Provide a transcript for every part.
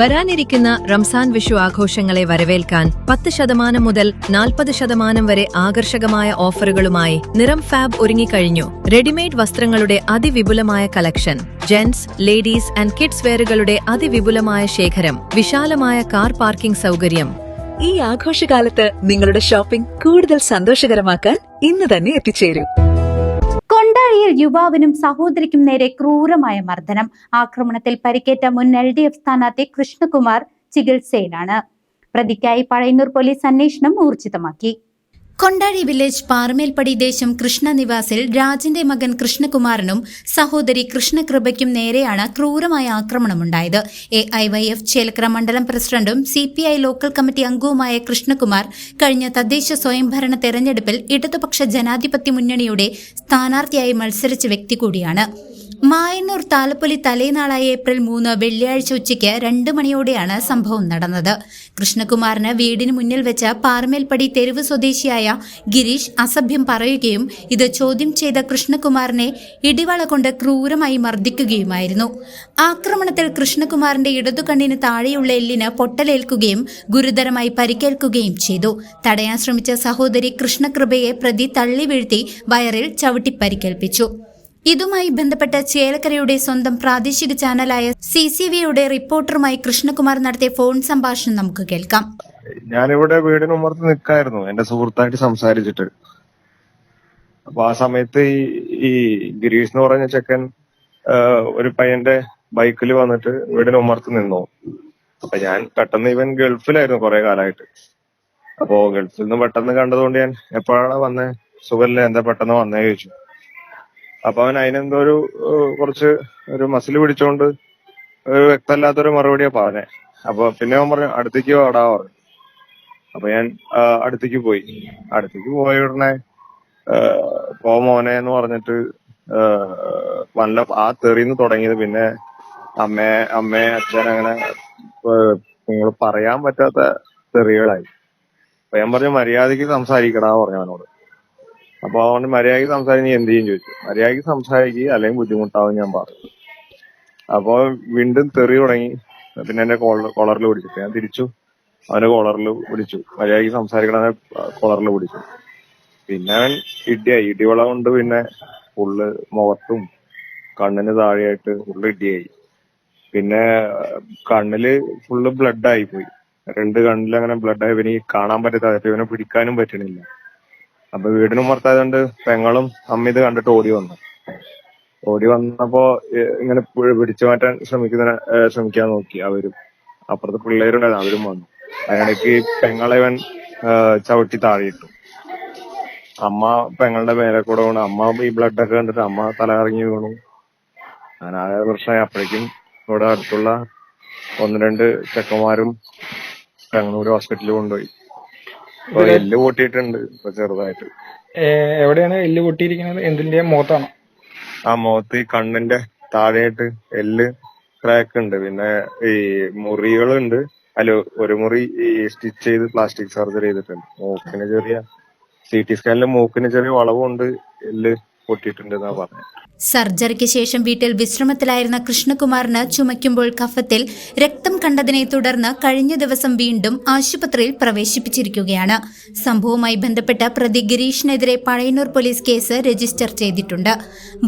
വരാനിരിക്കുന്ന റംസാൻ വിഷു ആഘോഷങ്ങളെ വരവേൽക്കാൻ 10% മുതൽ 40% വരെ ആകർഷകമായ ഓഫറുകളുമായി നിറം ഫാബ് ഒരുങ്ങിക്കഴിഞ്ഞു. റെഡിമെയ്ഡ് വസ്ത്രങ്ങളുടെ അതിവിപുലമായ collection, gents, ladies and kids വെയറുകളുടെ അതിവിപുലമായ ശേഖരം, വിശാലമായ കാർ പാർക്കിംഗ് സൗകര്യം. ഈ ആഘോഷകാലത്ത് നിങ്ങളുടെ ഷോപ്പിംഗ് കൂടുതൽ സന്തോഷകരമാക്കാൻ ഇന്ന് തന്നെ എത്തിച്ചേരൂ. കൊണ്ടാഴിയിൽ യുവാവിനും സഹോദരിക്കും നേരെ ക്രൂരമായ മർദ്ദനം. ആക്രമണത്തിൽ പരിക്കേറ്റ മുൻ LDF സ്ഥാനാർത്ഥി കൃഷ്ണകുമാർ ചികിത്സയിലാണ്. പ്രതിക്കായി പഴയന്നൂർ പോലീസ് അന്വേഷണം ഊർജിതമാക്കി. കൊണ്ടാഴി വില്ലേജ് പാറമേൽപ്പടി ദേശം കൃഷ്ണ നിവാസിൽ രാജന്റെ മകൻ കൃഷ്ണകുമാറിനും സഹോദരി കൃഷ്ണകൃപയ്ക്കും നേരെയാണ് ക്രൂരമായ ആക്രമണമുണ്ടായത്. AIYF ചേലക്കര മണ്ഡലം പ്രസിഡന്റും CPI ലോക്കൽ കമ്മിറ്റി അംഗവുമായ കൃഷ്ണകുമാർ കഴിഞ്ഞ തദ്ദേശ സ്വയംഭരണ തെരഞ്ഞെടുപ്പിൽ ഇടതുപക്ഷ ജനാധിപത്യ മുന്നണിയുടെ സ്ഥാനാർത്ഥിയായി മത്സരിച്ച വ്യക്തി കൂടിയാണ്. മായന്നൂർ താലപ്പൊലി തലേനാളായ ഏപ്രിൽ 3 വെള്ളിയാഴ്ച ഉച്ചയ്ക്ക് 2 മണിയോടെയാണ് സംഭവം നടന്നത്. കൃഷ്ണകുമാറിന് വീടിന് മുന്നിൽ വെച്ച് പാറമേൽപ്പടി തെരുവ് സ്വദേശിയായ ഗിരീഷ് അസഭ്യം പറയുകയും ഇത് ചോദ്യം ചെയ്ത കൃഷ്ണകുമാറിനെ ഇടിവള കൊണ്ട് ക്രൂരമായി മർദ്ദിക്കുകയുമായിരുന്നു. ആക്രമണത്തിൽ കൃഷ്ണകുമാറിന്റെ ഇടതുകണ്ണിന് താഴെയുള്ള എല്ലിന് പൊട്ടലേൽക്കുകയും ഗുരുതരമായി പരിക്കേൽക്കുകയും ചെയ്തു. തടയാൻ ശ്രമിച്ച സഹോദരി കൃഷ്ണകൃപയെ പ്രതി തള്ളി വീഴ്ത്തി വയറിൽ ചവിട്ടി പരിക്കേൽപ്പിച്ചു. ഇതുമായി ബന്ധപ്പെട്ട് ചേലക്കരയുടെ സ്വന്തം പ്രാദേശിക ചാനലായ CCVയുടെ റിപ്പോർട്ടറുമായി കൃഷ്ണകുമാർ നടത്തിയ ഫോൺ സംഭാഷണം നമുക്ക് കേൾക്കാം. ഞാനിവിടെ വീടിന് ഉമ്മർത്ത് നിൽക്കായിരുന്നു എന്റെ സുഹൃത്തായിട്ട് സംസാരിച്ചിട്ട്. അപ്പൊ ആ സമയത്ത് ഈ ഗിരീഷ് എന്ന് പറഞ്ഞ ചെക്കൻ ഒരു പയ്യന്റെ ബൈക്കിൽ വന്നിട്ട് വീടിന് ഉമ്മർത്ത് നിന്നു. അപ്പൊ ഞാൻ പെട്ടെന്ന് ഇവൻ ഗൾഫിലായിരുന്നു കുറെ കാലമായിട്ട്. അപ്പോ ഗൾഫിൽ നിന്ന് പെട്ടെന്ന് കണ്ടതുകൊണ്ട് ഞാൻ എപ്പോഴാണ് വന്നേ, സുഖല്ലേ, എന്താ പെട്ടെന്ന് വന്നേ ചോദിച്ചു. അപ്പൊ അവൻ അതിനെന്തോ കുറച്ച് മസിൽ പിടിച്ചോണ്ട് ഒരു വ്യക്തമല്ലാത്തൊരു മറുപടിയാ പറഞ്ഞേ. അപ്പൊ പിന്നെ അവൻ പറഞ്ഞു അടുത്തേക്ക് വാടാ പറഞ്ഞു. അപ്പൊ ഞാൻ അടുത്തേക്ക് പോയ ഉടനെ പോ മോനെ എന്ന് പറഞ്ഞിട്ട് നല്ല ആ തെറിന്ന് തുടങ്ങിയത്. പിന്നെ അമ്മേ അച്ഛൻ അങ്ങനെ നിങ്ങൾ പറയാൻ പറ്റാത്ത തെറികളായി. അപ്പൊ ഞാൻ പറഞ്ഞു മര്യാദയ്ക്ക് സംസാരിക്കടാ പറഞ്ഞു അവനോട്. അപ്പൊ അവന് മര്യാദയ്ക്ക് സംസാരിച്ച് നീ എന്ത് ചെയ്യും ചോദിച്ചു. മര്യാദയ്ക്ക് സംസാരിക്കുക അല്ലെങ്കിൽ ബുദ്ധിമുട്ടാവും ഞാൻ പറഞ്ഞു. അപ്പൊ വീണ്ടും തെറി തുടങ്ങി. പിന്നെ എന്റെ കോളറിൽ പിടിച്ചു. ഞാൻ തിരിച്ചു അവന്റെ കോളറിൽ പിടിച്ചു. മര്യാദയ്ക്ക് സംസാരിക്കണ കോളറിൽ പിടിച്ചു. പിന്നെ അവൻ ഇടിവള കൊണ്ട് പിന്നെ ഫുള്ള് മുഖത്തും കണ്ണിന് താഴെയായിട്ട് ഫുള്ള് ഇടിയായി. പിന്നെ കണ്ണില് ഫുള്ള് ബ്ലഡ് ആയി പോയി. 2 കണ്ണിൽ അങ്ങനെ ബ്ലഡ് ആയി. ഇവന് കാണാൻ പറ്റാത്ത, ഇവനെ പിടിക്കാനും പറ്റണില്ല. അപ്പൊ വീടിന് പുറത്തായതുകൊണ്ട് പെങ്ങളും അമ്മ ഇത് കണ്ടിട്ട് ഓടി വന്നപ്പോ ഇങ്ങനെ പിടിച്ചു മാറ്റാൻ ശ്രമിക്കാൻ നോക്കി അവരും. അപ്പുറത്ത് പിള്ളേരുണ്ടായിരുന്നു, അവരും വന്നു. അതിനിടയ്ക്ക് പെങ്ങളെ ഇവൻ ചവിട്ടി താഴെയിട്ടു. അമ്മ പെങ്ങളുടെ മേലെ കൂടെ വീണു. അമ്മ ഈ ബ്ലഡൊക്കെ കണ്ടിട്ട് അമ്മ തലകറങ്ങി വീണു. അങ്ങനെ ആകെ പ്രശ്നമായി. അപ്പോഴേക്കും ഇവിടെ അടുത്തുള്ള 1-2 ചെക്കന്മാരും പെങ്ങളൂര് ഹോസ്പിറ്റലിൽ കൊണ്ടുപോയി. എല്ല് പൊട്ടിയിട്ടുണ്ട് ഇപ്പൊ ചെറുതായിട്ട്. എവിടെയാണ് എല്ല് പൊട്ടിയിരിക്കുന്നത്? എന്തിന്റെ മുഖത്താണോ? ആ മുഖത്ത് ഈ കണ്ണിന്റെ താഴെയായിട്ട് എല്ല് ക്രാക്ക് ഉണ്ട്. പിന്നെ ഈ മുറികളുണ്ട്. ഒരു മുറി ഈ സ്റ്റിച്ച് ചെയ്ത് പ്ലാസ്റ്റിക് സർജറി ചെയ്തിട്ടുണ്ട്. മൂക്കിന് ചെറിയ CT സ്കാനിലെ മൂക്കിന് ചെറിയ വളവുണ്ട്. എല്ല് പൊട്ടിയിട്ടുണ്ട് എന്നാ പറഞ്ഞത്. സർജറിക്ക് ശേഷം വീട്ടിൽ വിശ്രമത്തിലായിരുന്ന കൃഷ്ണകുമാറിന് ചുമയ്ക്കുമ്പോൾ കഫത്തിൽ രക്തം കണ്ടതിനെ തുടർന്ന് കഴിഞ്ഞ ദിവസം വീണ്ടും ആശുപത്രിയിൽ പ്രവേശിപ്പിച്ചിരിക്കുകയാണ്. സംഭവവുമായി ബന്ധപ്പെട്ട പ്രതി ഗിരീഷിനെതിരെ പഴയന്നൂർ പോലീസ് കേസ് രജിസ്റ്റർ ചെയ്തിട്ടുണ്ട്.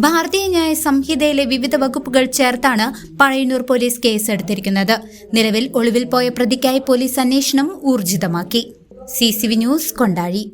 ഭാരതീയ ന്യായ സംഹിതയിലെ വിവിധ വകുപ്പുകൾ ചേർത്താണ് പഴയന്നൂർ പോലീസ് കേസെടുത്തിരിക്കുന്നത്. നിലവിൽ ഒളിവിൽ പോയ പ്രതിക്കായി പോലീസ് അന്വേഷണം ഊർജിതമാക്കി. CCV news, Kondazhy.